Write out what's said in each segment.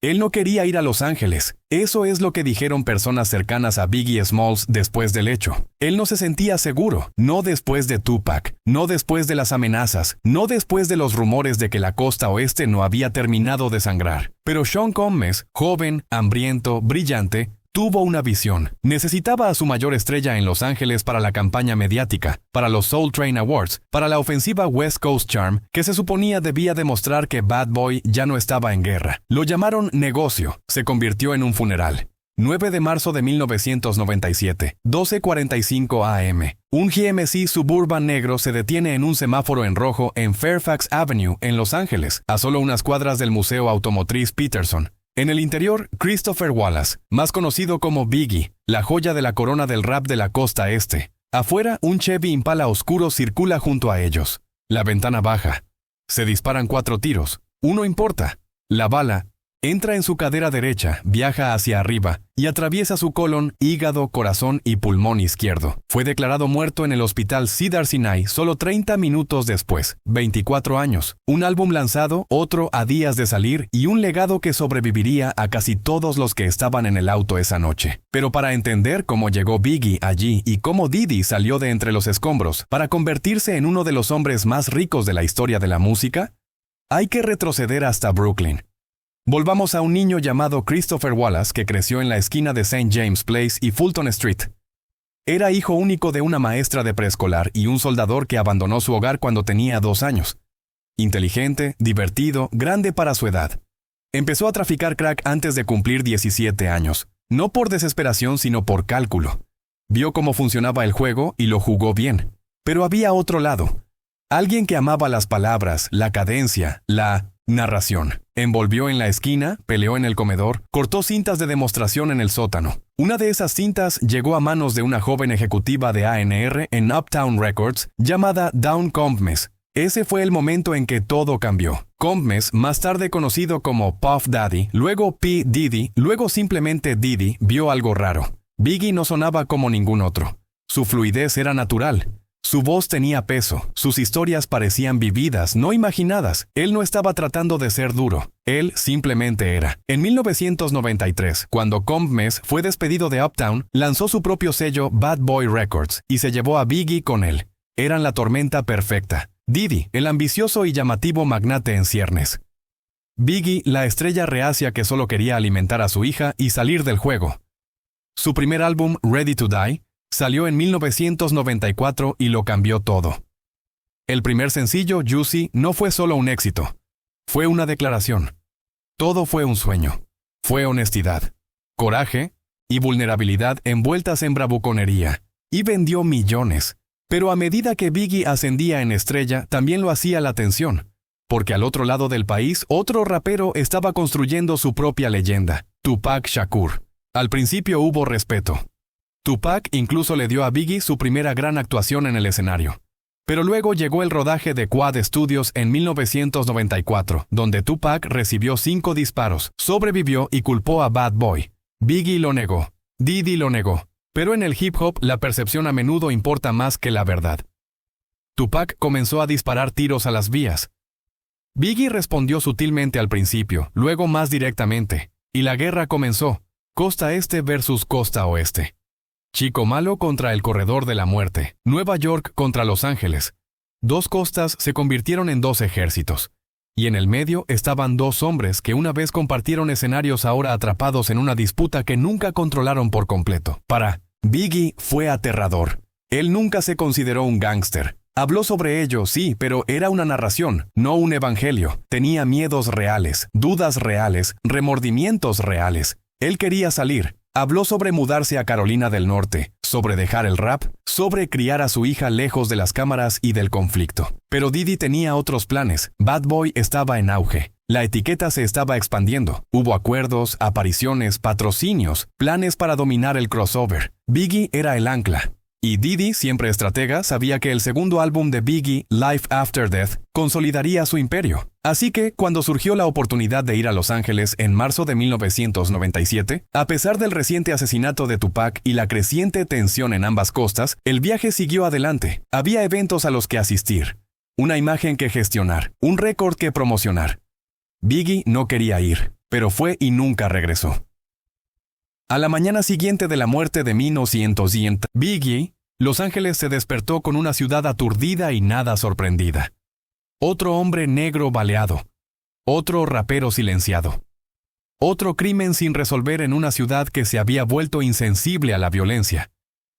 Él no quería ir a Los Ángeles. Eso es lo que dijeron personas cercanas a Biggie Smalls después del hecho. Él no se sentía seguro, no después de Tupac, no después de las amenazas, no después de los rumores de que la costa oeste no había terminado de sangrar. Pero Sean Combs, joven, hambriento, brillante, tuvo una visión. Necesitaba a su mayor estrella en Los Ángeles para la campaña mediática, para los Soul Train Awards, para la ofensiva West Coast Charm, que se suponía debía demostrar que Bad Boy ya no estaba en guerra. Lo llamaron negocio. Se convirtió en un funeral. 9 de marzo de 1997, 12:45 a.m. Un GMC Suburban negro se detiene en un semáforo en rojo en Fairfax Avenue, en Los Ángeles, a solo unas cuadras del Museo Automotriz Peterson. En el interior, Christopher Wallace, más conocido como Biggie, la joya de la corona del rap de la costa este. Afuera, un Chevy Impala oscuro circula junto a ellos. La ventana baja. Se disparan 4 tiros. Uno importa. La bala entra en su cadera derecha, viaja hacia arriba y atraviesa su colon, hígado, corazón y pulmón izquierdo. Fue declarado muerto en el hospital Cedars-Sinai solo 30 minutos después, 24 años. Un álbum lanzado, otro a días de salir y un legado que sobreviviría a casi todos los que estaban en el auto esa noche. Pero para entender cómo llegó Biggie allí y cómo Diddy salió de entre los escombros para convertirse en uno de los hombres más ricos de la historia de la música, hay que retroceder hasta Brooklyn. Volvamos a un niño llamado Christopher Wallace que creció en la esquina de St. James Place y Fulton Street. Era hijo único de una maestra de preescolar y un soldador que abandonó su hogar cuando tenía 2 años. Inteligente, divertido, grande para su edad. Empezó a traficar crack antes de cumplir 17 años, no por desesperación sino por cálculo. Vio cómo funcionaba el juego y lo jugó bien. Pero había otro lado. Alguien que amaba las palabras, la cadencia, la narración. Envolvió en la esquina, peleó en el comedor, cortó cintas de demostración en el sótano. Una de esas cintas llegó a manos de una joven ejecutiva de A&R en Uptown Records llamada Dawn Combs. Ese fue el momento en que todo cambió. Combs, más tarde conocido como Puff Daddy, luego P. Diddy, luego simplemente Diddy, vio algo raro. Biggie no sonaba como ningún otro. Su fluidez era natural. Su voz tenía peso, sus historias parecían vividas, no imaginadas. Él no estaba tratando de ser duro, él simplemente era. En 1993, cuando Combs fue despedido de Uptown, lanzó su propio sello Bad Boy Records y se llevó a Biggie con él. Eran la tormenta perfecta. Diddy, el ambicioso y llamativo magnate en ciernes. Biggie, la estrella reacia que solo quería alimentar a su hija y salir del juego. Su primer álbum, Ready to Die, salió en 1994 y lo cambió todo. El primer sencillo, Juicy, no fue solo un éxito. Fue una declaración. Todo fue un sueño. Fue honestidad, coraje y vulnerabilidad envueltas en bravuconería. Y vendió millones. Pero a medida que Biggie ascendía en estrella, también lo hacía la tensión. Porque al otro lado del país, otro rapero estaba construyendo su propia leyenda, Tupac Shakur. Al principio hubo respeto. Tupac incluso le dio a Biggie su primera gran actuación en el escenario. Pero luego llegó el rodaje de Quad Studios en 1994, donde Tupac recibió 5 disparos, sobrevivió y culpó a Bad Boy. Biggie lo negó. Diddy lo negó. Pero en el hip hop la percepción a menudo importa más que la verdad. Tupac comenzó a disparar tiros a las vías. Biggie respondió sutilmente al principio, luego más directamente. Y la guerra comenzó. Costa este versus costa oeste. Chico Malo contra el Corredor de la Muerte. Nueva York contra Los Ángeles. 2 costas se convirtieron en 2 ejércitos. Y en el medio estaban 2 hombres que una vez compartieron escenarios ahora atrapados en una disputa que nunca controlaron por completo. Para Biggie fue aterrador. Él nunca se consideró un gángster. Habló sobre ello, sí, pero era una narración, no un evangelio. Tenía miedos reales, dudas reales, remordimientos reales. Él quería salir. Habló sobre mudarse a Carolina del Norte, sobre dejar el rap, sobre criar a su hija lejos de las cámaras y del conflicto. Pero Diddy tenía otros planes. Bad Boy estaba en auge. La etiqueta se estaba expandiendo. Hubo acuerdos, apariciones, patrocinios, planes para dominar el crossover. Biggie era el ancla. Y Diddy, siempre estratega, sabía que el segundo álbum de Biggie, Life After Death, consolidaría su imperio. Así que, cuando surgió la oportunidad de ir a Los Ángeles en marzo de 1997, a pesar del reciente asesinato de Tupac y la creciente tensión en ambas costas, el viaje siguió adelante. Había eventos a los que asistir, una imagen que gestionar, un récord que promocionar. Biggie no quería ir. pero fue y nunca regresó. A la mañana siguiente de la muerte de 1900, Biggie, Los Ángeles se despertó con una ciudad aturdida y nada sorprendida. Otro hombre negro baleado. Otro rapero silenciado. Otro crimen sin resolver en una ciudad que se había vuelto insensible a la violencia.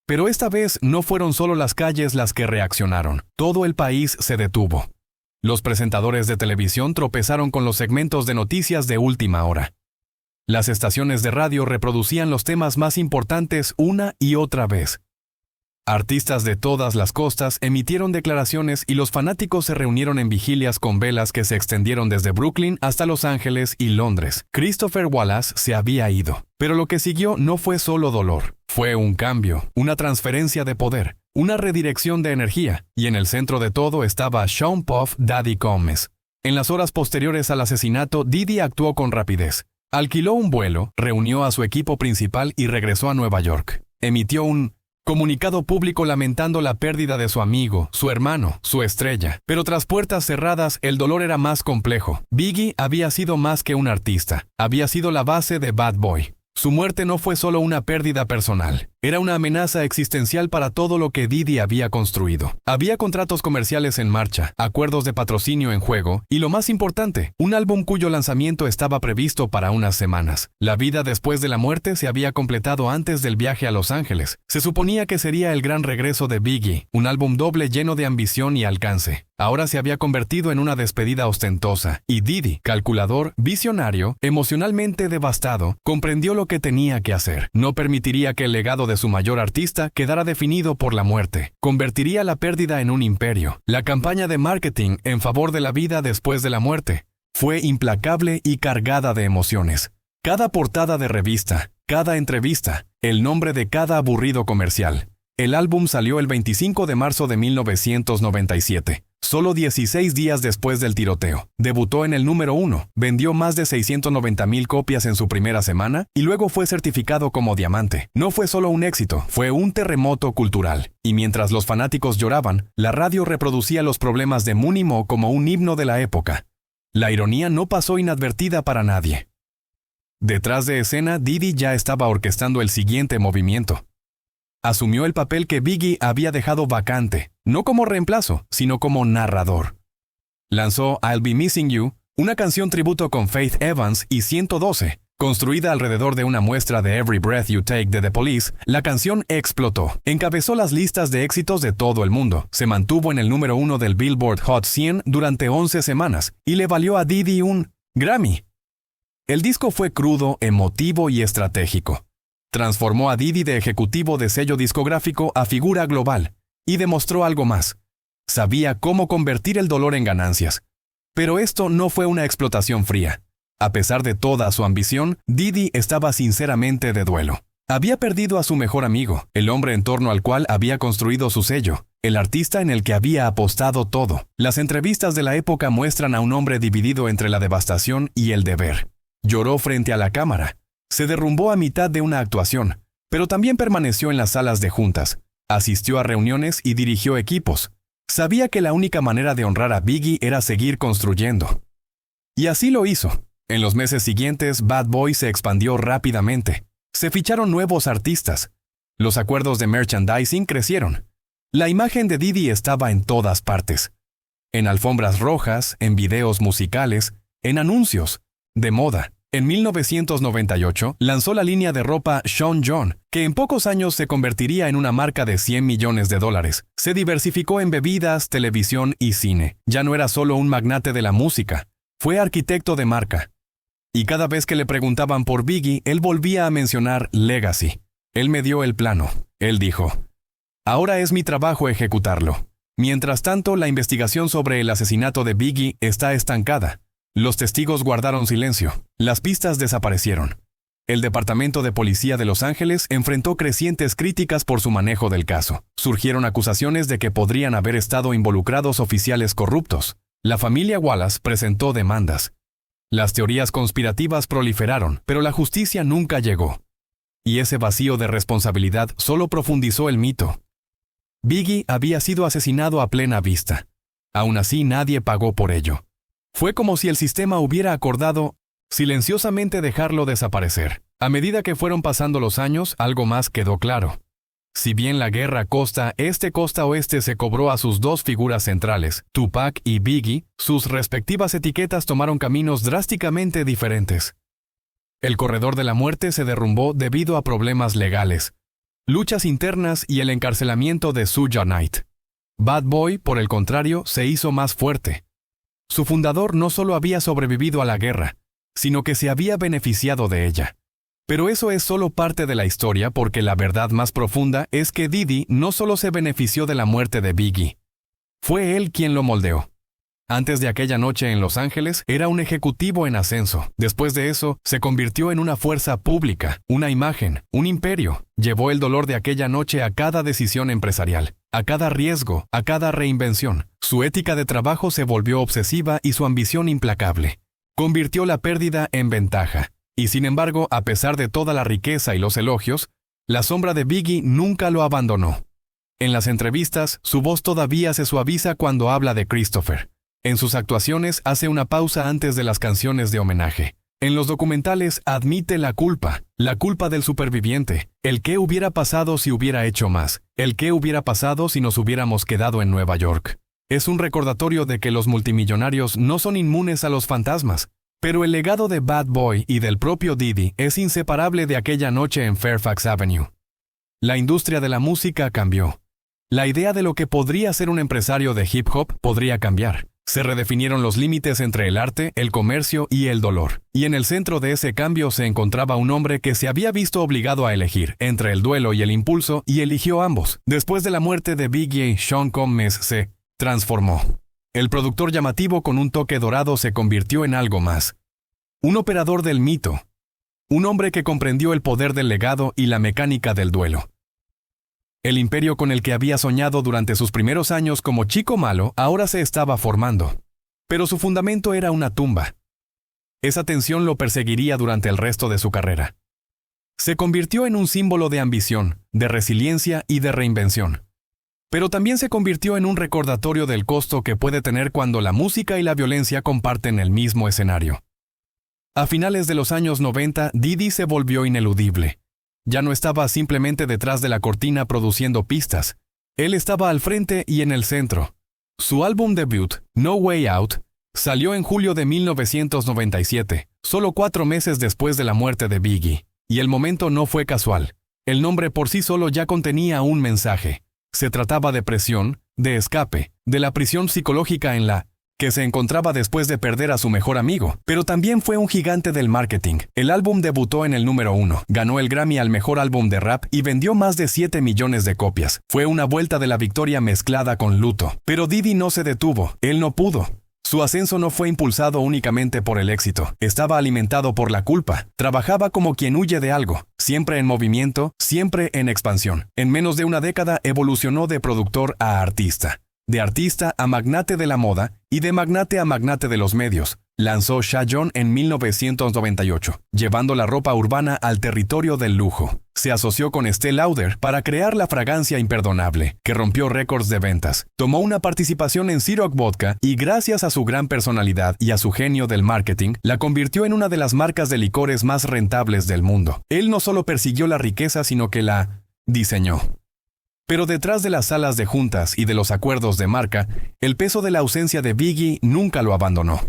Pero esta vez no fueron solo las calles las que reaccionaron. Todo el país se detuvo. Los presentadores de televisión tropezaron con los segmentos de noticias de última hora. Las estaciones de radio reproducían los temas más importantes una y otra vez. Artistas de todas las costas emitieron declaraciones y los fanáticos se reunieron en vigilias con velas que se extendieron desde Brooklyn hasta Los Ángeles y Londres. Christopher Wallace se había ido, pero lo que siguió no fue solo dolor. Fue un cambio, una transferencia de poder, una redirección de energía, y en el centro de todo estaba Sean Puff Daddy Combs. En las horas posteriores al asesinato, Diddy actuó con rapidez. Alquiló un vuelo, reunió a su equipo principal y regresó a Nueva York. Emitió un comunicado público lamentando la pérdida de su amigo, su hermano, su estrella. Pero tras puertas cerradas, el dolor era más complejo. Biggie había sido más que un artista. Había sido la base de Bad Boy. Su muerte no fue solo una pérdida personal. Era una amenaza existencial para todo lo que Diddy había construido. Había contratos comerciales en marcha, acuerdos de patrocinio en juego y, lo más importante, un álbum cuyo lanzamiento estaba previsto para unas semanas. La vida después de la muerte se había completado antes del viaje a Los Ángeles. Se suponía que sería el gran regreso de Biggie, un álbum doble lleno de ambición y alcance. Ahora se había convertido en una despedida ostentosa, y Diddy, calculador, visionario, emocionalmente devastado, comprendió lo que tenía que hacer. No permitiría que el legado de su mayor artista quedara definido por la muerte. Convertiría la pérdida en un imperio. La campaña de marketing en favor de la vida después de la muerte fue implacable y cargada de emociones. Cada portada de revista, cada entrevista, el nombre de cada aburrido comercial. El álbum salió el 25 de marzo de 1997. Solo 16 días después del tiroteo. Debutó en el número 1, vendió más de 690,000 copias en su primera semana y luego fue certificado como diamante. No fue solo un éxito, fue un terremoto cultural. Y mientras los fanáticos lloraban, la radio reproducía los problemas de Money Mo como un himno de la época. La ironía no pasó inadvertida para nadie. Detrás de escena, Diddy ya estaba orquestando el siguiente movimiento. Asumió el papel que Biggie había dejado vacante, no como reemplazo, sino como narrador. Lanzó I'll Be Missing You, una canción tributo con Faith Evans y 112. Construida alrededor de una muestra de Every Breath You Take de The Police, la canción explotó. Encabezó las listas de éxitos de todo el mundo. Se mantuvo en el número 1 del Billboard Hot 100 durante 11 semanas y le valió a Diddy un Grammy. El disco fue crudo, emotivo y estratégico. Transformó a Diddy de ejecutivo de sello discográfico a figura global y demostró algo más. Sabía cómo convertir el dolor en ganancias. Pero esto no fue una explotación fría. A pesar de toda su ambición, Diddy estaba sinceramente de duelo. Había perdido a su mejor amigo, el hombre en torno al cual había construido su sello, el artista en el que había apostado todo. Las entrevistas de la época muestran a un hombre dividido entre la devastación y el deber. Lloró frente a la cámara. Se derrumbó a mitad de una actuación, pero también permaneció en las salas de juntas, asistió a reuniones y dirigió equipos. Sabía que la única manera de honrar a Biggie era seguir construyendo. Y así lo hizo. En los meses siguientes, Bad Boy se expandió rápidamente. Se ficharon nuevos artistas. Los acuerdos de merchandising crecieron. La imagen de Diddy estaba en todas partes. En alfombras rojas, en videos musicales, en anuncios, de moda. En 1998, lanzó la línea de ropa Sean John, que en pocos años se convertiría en una marca de $100 millones. Se diversificó en bebidas, televisión y cine. Ya no era solo un magnate de la música, fue arquitecto de marca. Y cada vez que le preguntaban por Biggie, él volvía a mencionar Legacy. Él me dio el plano. Él dijo, ahora es mi trabajo ejecutarlo. Mientras tanto, la investigación sobre el asesinato de Biggie está estancada. Los testigos guardaron silencio. Las pistas desaparecieron. El Departamento de Policía de Los Ángeles enfrentó crecientes críticas por su manejo del caso. Surgieron acusaciones de que podrían haber estado involucrados oficiales corruptos. La familia Wallace presentó demandas. Las teorías conspirativas proliferaron, pero la justicia nunca llegó. Y ese vacío de responsabilidad solo profundizó el mito. Biggie había sido asesinado a plena vista. Aún así, nadie pagó por ello. Fue como si el sistema hubiera acordado, Silenciosamente dejarlo desaparecer. A medida que fueron pasando los años, algo más quedó claro. Si bien la guerra costa oeste se cobró a sus dos figuras centrales, Tupac y Biggie, sus respectivas etiquetas tomaron caminos drásticamente diferentes. El corredor de la muerte se derrumbó debido a problemas legales, luchas internas y el encarcelamiento de Suge Knight. Bad Boy, por el contrario, se hizo más fuerte. Su fundador no solo había sobrevivido a la guerra, sino que se había beneficiado de ella. Pero eso es solo parte de la historia porque la verdad más profunda es que Diddy no solo se benefició de la muerte de Biggie. Fue él quien lo moldeó. Antes de aquella noche en Los Ángeles, era un ejecutivo en ascenso. Después de eso, se convirtió en una fuerza pública, una imagen, un imperio. Llevó el dolor de aquella noche a cada decisión empresarial, a cada riesgo, a cada reinvención. Su ética de trabajo se volvió obsesiva y su ambición implacable. Convirtió la pérdida en ventaja. Y sin embargo, a pesar de toda la riqueza y los elogios, la sombra de Biggie nunca lo abandonó. En las entrevistas, su voz todavía se suaviza cuando habla de Christopher. En sus actuaciones hace una pausa antes de las canciones de homenaje. En los documentales admite la culpa del superviviente, el qué hubiera pasado si hubiera hecho más, el qué hubiera pasado si nos hubiéramos quedado en Nueva York. Es un recordatorio de que los multimillonarios no son inmunes a los fantasmas. Pero el legado de Bad Boy y del propio Diddy es inseparable de aquella noche en Fairfax Avenue. La industria de la música cambió. La idea de lo que podría ser un empresario de hip hop podría cambiar. Se redefinieron los límites entre el arte, el comercio y el dolor. Y en el centro de ese cambio se encontraba un hombre que se había visto obligado a elegir entre el duelo y el impulso y eligió ambos. Después de la muerte de Biggie, Sean Combs se transformó. El productor llamativo con un toque dorado se convirtió en algo más. Un operador del mito. Un hombre que comprendió el poder del legado y la mecánica del duelo. El imperio con el que había soñado durante sus primeros años como chico malo ahora se estaba formando. Pero su fundamento era una tumba. Esa tensión lo perseguiría durante el resto de su carrera. Se convirtió en un símbolo de ambición, de resiliencia y de reinvención. Pero también se convirtió en un recordatorio del costo que puede tener cuando la música y la violencia comparten el mismo escenario. A finales de los años 90, Diddy se volvió ineludible. Ya no estaba simplemente detrás de la cortina produciendo pistas. Él estaba al frente y en el centro. Su álbum debut, No Way Out, salió en julio de 1997, solo 4 meses después de la muerte de Biggie. Y el momento no fue casual. El nombre por sí solo ya contenía un mensaje. Se trataba de presión, de escape, de la prisión psicológica en la que se encontraba después de perder a su mejor amigo. Pero también fue un gigante del marketing. El álbum debutó en el número 1, ganó el Grammy al mejor álbum de rap y vendió más de 7 millones de copias. Fue una vuelta de la victoria mezclada con luto. Pero Diddy no se detuvo. Él no pudo. Su ascenso no fue impulsado únicamente por el éxito. Estaba alimentado por la culpa. Trabajaba como quien huye de algo. Siempre en movimiento, siempre en expansión. En menos de una década evolucionó de productor a artista. De artista a magnate de la moda y de magnate a magnate de los medios. Lanzó Sha John en 1998, llevando la ropa urbana al territorio del lujo. Se asoció con Estée Lauder para crear la fragancia imperdonable, que rompió récords de ventas. Tomó una participación en Ciroc Vodka y gracias a su gran personalidad y a su genio del marketing, la convirtió en una de las marcas de licores más rentables del mundo. Él no solo persiguió la riqueza, sino que la diseñó. Pero detrás de las salas de juntas y de los acuerdos de marca, el peso de la ausencia de Biggie nunca lo abandonó.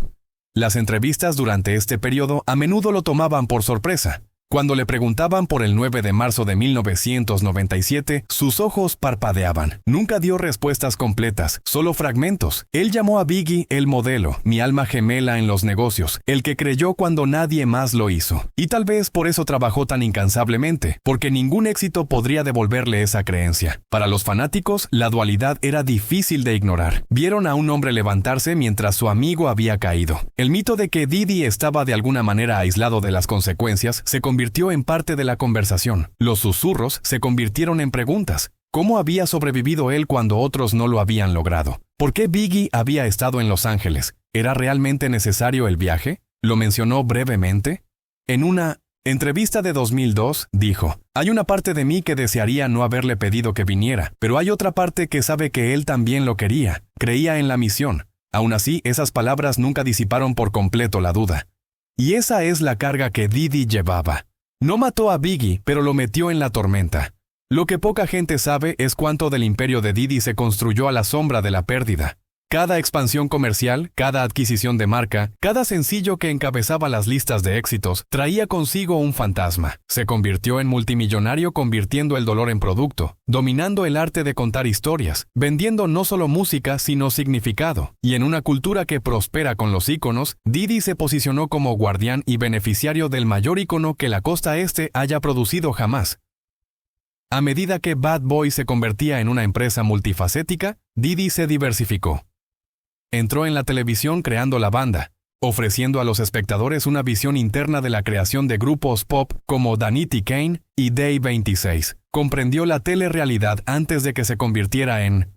Las entrevistas durante este periodo a menudo lo tomaban por sorpresa. Cuando le preguntaban por el 9 de marzo de 1997, sus ojos parpadeaban. Nunca dio respuestas completas, solo fragmentos. Él llamó a Biggie el modelo, mi alma gemela en los negocios, el que creyó cuando nadie más lo hizo. Y tal vez por eso trabajó tan incansablemente, porque ningún éxito podría devolverle esa creencia. Para los fanáticos, la dualidad era difícil de ignorar. Vieron a un hombre levantarse mientras su amigo había caído. El mito de que Diddy estaba de alguna manera aislado de las consecuencias se convirtió en parte de la conversación. Los susurros se convirtieron en preguntas. ¿Cómo había sobrevivido él cuando otros no lo habían logrado? ¿Por qué Biggie había estado en Los Ángeles? ¿Era realmente necesario el viaje? ¿Lo mencionó brevemente? En una entrevista de 2002, dijo: «Hay una parte de mí que desearía no haberle pedido que viniera, pero hay otra parte que sabe que él también lo quería. Creía en la misión». Aún así, esas palabras nunca disiparon por completo la duda. Y esa es la carga que Diddy llevaba. No mató a Biggie, pero lo metió en la tormenta. Lo que poca gente sabe es cuánto del imperio de Diddy se construyó a la sombra de la pérdida. Cada expansión comercial, cada adquisición de marca, cada sencillo que encabezaba las listas de éxitos, traía consigo un fantasma. Se convirtió en multimillonario convirtiendo el dolor en producto, dominando el arte de contar historias, vendiendo no solo música sino significado. Y en una cultura que prospera con los íconos, Diddy se posicionó como guardián y beneficiario del mayor ícono que la costa este haya producido jamás. A medida que Bad Boy se convertía en una empresa multifacética, Diddy se diversificó. Entró en la televisión creando la banda, ofreciendo a los espectadores una visión interna de la creación de grupos pop como Danity Kane y Day 26. Comprendió la telerrealidad antes de que se convirtiera en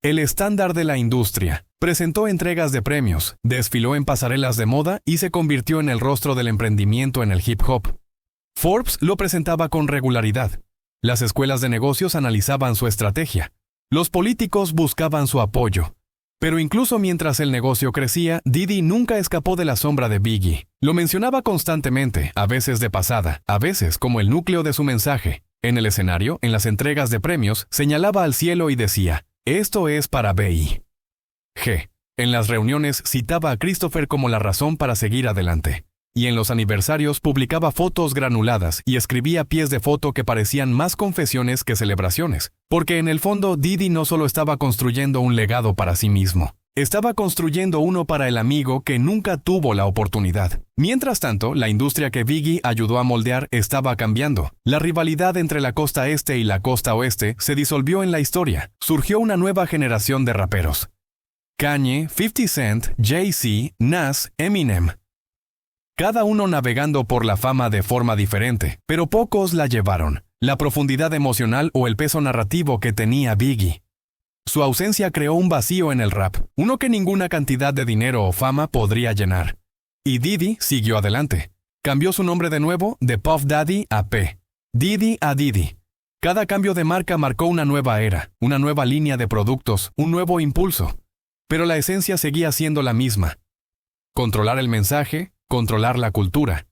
el estándar de la industria. Presentó entregas de premios, desfiló en pasarelas de moda y se convirtió en el rostro del emprendimiento en el hip hop. Forbes lo presentaba con regularidad. Las escuelas de negocios analizaban su estrategia. Los políticos buscaban su apoyo. Pero incluso mientras el negocio crecía, Diddy nunca escapó de la sombra de Biggie. Lo mencionaba constantemente, a veces de pasada, a veces como el núcleo de su mensaje. En el escenario, en las entregas de premios, señalaba al cielo y decía, «Esto es para B.I.G.». En las reuniones citaba a Christopher como la razón para seguir adelante. Y en los aniversarios publicaba fotos granuladas y escribía pies de foto que parecían más confesiones que celebraciones. Porque en el fondo Diddy no solo estaba construyendo un legado para sí mismo, estaba construyendo uno para el amigo que nunca tuvo la oportunidad. Mientras tanto, la industria que Biggie ayudó a moldear estaba cambiando. La rivalidad entre la costa este y la costa oeste se disolvió en la historia. Surgió una nueva generación de raperos. Kanye, 50 Cent, Jay-Z, Nas, Eminem. Cada uno navegando por la fama de forma diferente, pero pocos la llevaron, la profundidad emocional o el peso narrativo que tenía Biggie. Su ausencia creó un vacío en el rap, uno que ninguna cantidad de dinero o fama podría llenar. Y Diddy siguió adelante. Cambió su nombre de nuevo de Puff Daddy a P. Diddy a Diddy. Cada cambio de marca marcó una nueva era, una nueva línea de productos, un nuevo impulso. Pero la esencia seguía siendo la misma. Controlar el mensaje, controlar la cultura.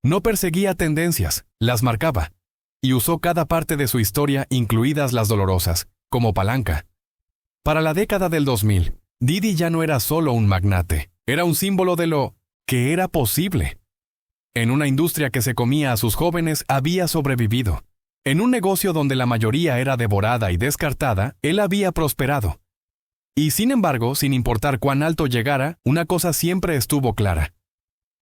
No perseguía tendencias, las marcaba. Y usó cada parte de su historia, incluidas las dolorosas, como palanca. Para la década del 2000, Diddy ya no era solo un magnate, era un símbolo de lo que era posible. En una industria que se comía a sus jóvenes había sobrevivido. En un negocio donde la mayoría era devorada y descartada, él había prosperado. Y sin embargo, sin importar cuán alto llegara, una cosa siempre estuvo clara.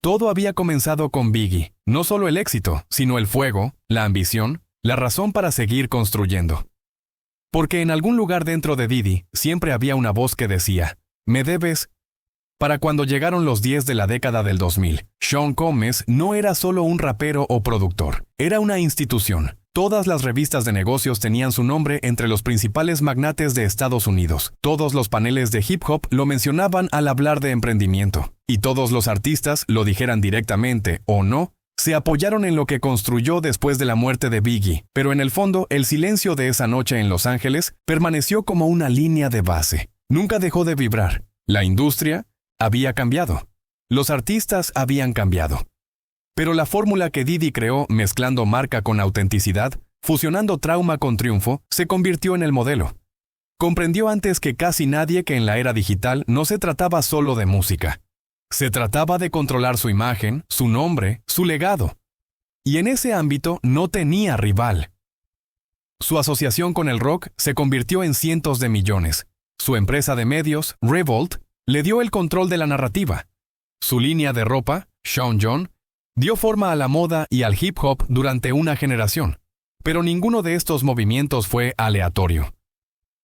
Todo había comenzado con Biggie, no solo el éxito, sino el fuego, la ambición, la razón para seguir construyendo. Porque en algún lugar dentro de Diddy siempre había una voz que decía, «Me debes». Para cuando llegaron los 10 de la década del 2000, Sean Combs no era solo un rapero o productor, era una institución. Todas las revistas de negocios tenían su nombre entre los principales magnates de Estados Unidos. Todos los paneles de hip hop lo mencionaban al hablar de emprendimiento. Y todos los artistas, lo dijeran directamente o no, se apoyaron en lo que construyó después de la muerte de Biggie. Pero en el fondo, el silencio de esa noche en Los Ángeles permaneció como una línea de base. Nunca dejó de vibrar. La industria había cambiado. Los artistas habían cambiado. Pero la fórmula que Diddy creó, mezclando marca con autenticidad, fusionando trauma con triunfo, se convirtió en el modelo. Comprendió antes que casi nadie que en la era digital no se trataba solo de música. Se trataba de controlar su imagen, su nombre, su legado. Y en ese ámbito no tenía rival. Su asociación con el rock se convirtió en cientos de millones. Su empresa de medios, Revolt, le dio el control de la narrativa. Su línea de ropa, Sean John, dio forma a la moda y al hip hop durante una generación. Pero ninguno de estos movimientos fue aleatorio.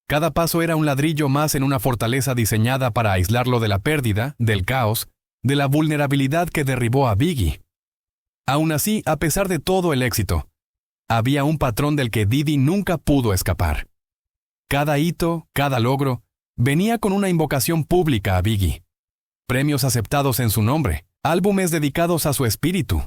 Cada paso era un ladrillo más en una fortaleza diseñada para aislarlo de la pérdida, del caos, de la vulnerabilidad que derribó a Biggie. Aún así, a pesar de todo el éxito, había un patrón del que Diddy nunca pudo escapar. Cada hito, cada logro, venía con una invocación pública a Biggie. Premios aceptados en su nombre, álbumes dedicados a su espíritu,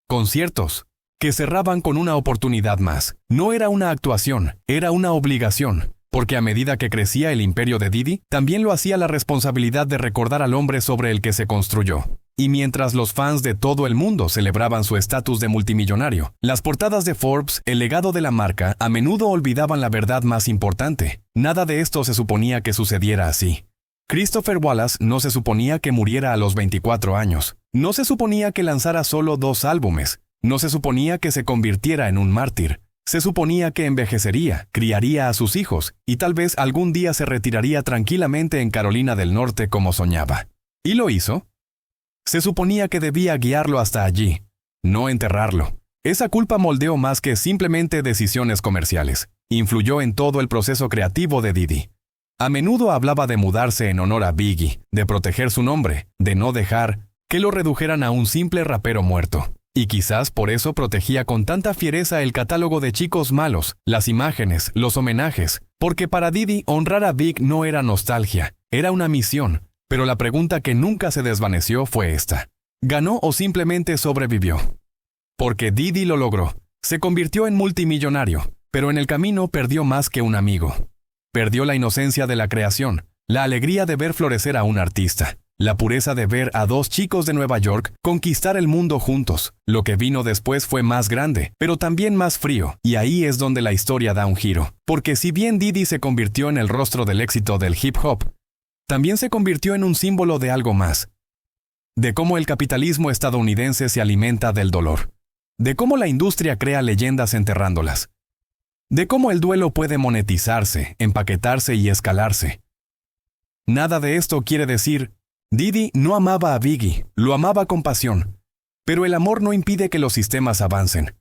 conciertos que cerraban con una oportunidad más. No era una actuación, era una obligación, porque a medida que crecía el imperio de Diddy, también lo hacía la responsabilidad de recordar al hombre sobre el que se construyó. Y mientras los fans de todo el mundo celebraban su estatus de multimillonario, las portadas de Forbes, el legado de la marca, a menudo olvidaban la verdad más importante. Nada de esto se suponía que sucediera así. Christopher Wallace no se suponía que muriera a los 24 años. No se suponía que lanzara solo 2 álbumes. No se suponía que se convirtiera en un mártir. Se suponía que envejecería, criaría a sus hijos, y tal vez algún día se retiraría tranquilamente en Carolina del Norte como soñaba. ¿Y lo hizo? Se suponía que debía guiarlo hasta allí, no enterrarlo. Esa culpa moldeó más que simplemente decisiones comerciales. Influyó en todo el proceso creativo de Diddy. A menudo hablaba de mudarse en honor a Biggie, de proteger su nombre, de no dejar que lo redujeran a un simple rapero muerto. Y quizás por eso protegía con tanta fiereza el catálogo de chicos malos, las imágenes, los homenajes, porque para Diddy honrar a Big no era nostalgia, era una misión. Pero la pregunta que nunca se desvaneció fue esta: ¿ganó o simplemente sobrevivió? Porque Diddy lo logró. Se convirtió en multimillonario, pero en el camino perdió más que un amigo. Perdió la inocencia de la creación, la alegría de ver florecer a un artista, la pureza de ver a 2 chicos de Nueva York conquistar el mundo juntos. Lo que vino después fue más grande, pero también más frío, y ahí es donde la historia da un giro. Porque si bien Diddy se convirtió en el rostro del éxito del hip hop, también se convirtió en un símbolo de algo más. De cómo el capitalismo estadounidense se alimenta del dolor. De cómo la industria crea leyendas enterrándolas. De cómo el duelo puede monetizarse, empaquetarse y escalarse. Nada de esto quiere decir: Diddy no amaba a Biggie, lo amaba con pasión. Pero el amor no impide que los sistemas avancen,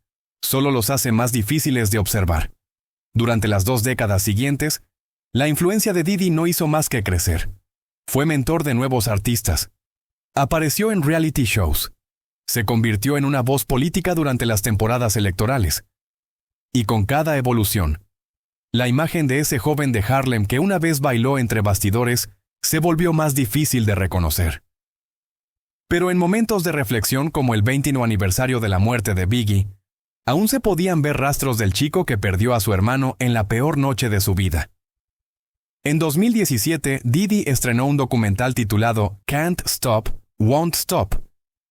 solo los hace más difíciles de observar. Durante las 2 décadas siguientes, la influencia de Diddy no hizo más que crecer. Fue mentor de nuevos artistas. Apareció en reality shows. Se convirtió en una voz política durante las temporadas electorales. Y con cada evolución, la imagen de ese joven de Harlem que una vez bailó entre bastidores se volvió más difícil de reconocer. Pero en momentos de reflexión como el 20º aniversario de la muerte de Biggie, aún se podían ver rastros del chico que perdió a su hermano en la peor noche de su vida. En 2017, Diddy estrenó un documental titulado Can't Stop, Won't Stop,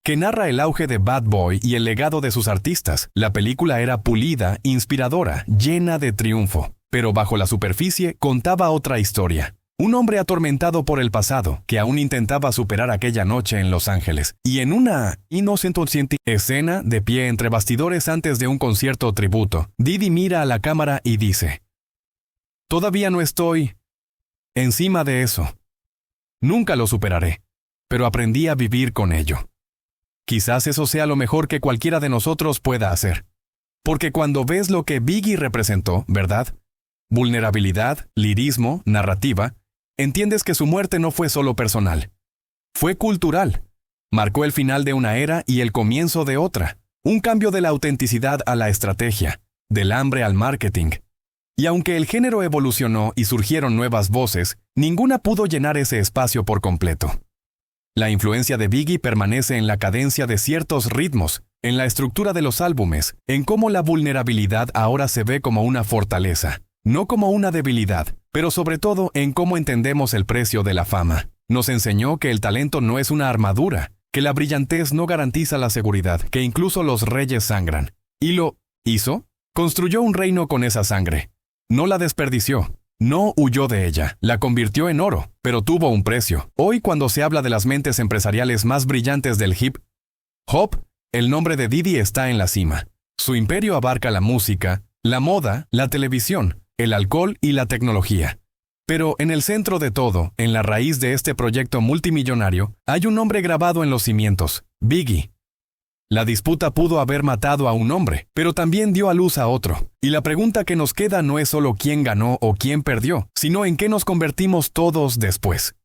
que narra el auge de Bad Boy y el legado de sus artistas. La película era pulida, inspiradora, llena de triunfo, pero bajo la superficie contaba otra historia. Un hombre atormentado por el pasado, que aún intentaba superar aquella noche en Los Ángeles, y en una inocente escena de pie entre bastidores antes de un concierto tributo, Diddy mira a la cámara y dice: «Todavía no estoy encima de eso. Nunca lo superaré, pero aprendí a vivir con ello». Quizás eso sea lo mejor que cualquiera de nosotros pueda hacer. Porque cuando ves lo que Biggie representó, ¿verdad? Vulnerabilidad, lirismo, narrativa, entiendes que su muerte no fue solo personal. Fue cultural. Marcó el final de una era y el comienzo de otra. Un cambio de la autenticidad a la estrategia, del hambre al marketing. Y aunque el género evolucionó y surgieron nuevas voces, ninguna pudo llenar ese espacio por completo. La influencia de Biggie permanece en la cadencia de ciertos ritmos, en la estructura de los álbumes, en cómo la vulnerabilidad ahora se ve como una fortaleza, no como una debilidad, pero sobre todo en cómo entendemos el precio de la fama. Nos enseñó que el talento no es una armadura, que la brillantez no garantiza la seguridad, que incluso los reyes sangran. ¿Y lo hizo? Construyó un reino con esa sangre. No la desperdició. No huyó de ella, la convirtió en oro, pero tuvo un precio. Hoy, cuando se habla de las mentes empresariales más brillantes del hip hop, el nombre de Diddy está en la cima. Su imperio abarca la música, la moda, la televisión, el alcohol y la tecnología. Pero en el centro de todo, en la raíz de este proyecto multimillonario, hay un nombre grabado en los cimientos: Biggie. La disputa pudo haber matado a un hombre, pero también dio a luz a otro. Y la pregunta que nos queda no es solo quién ganó o quién perdió, sino en qué nos convertimos todos después.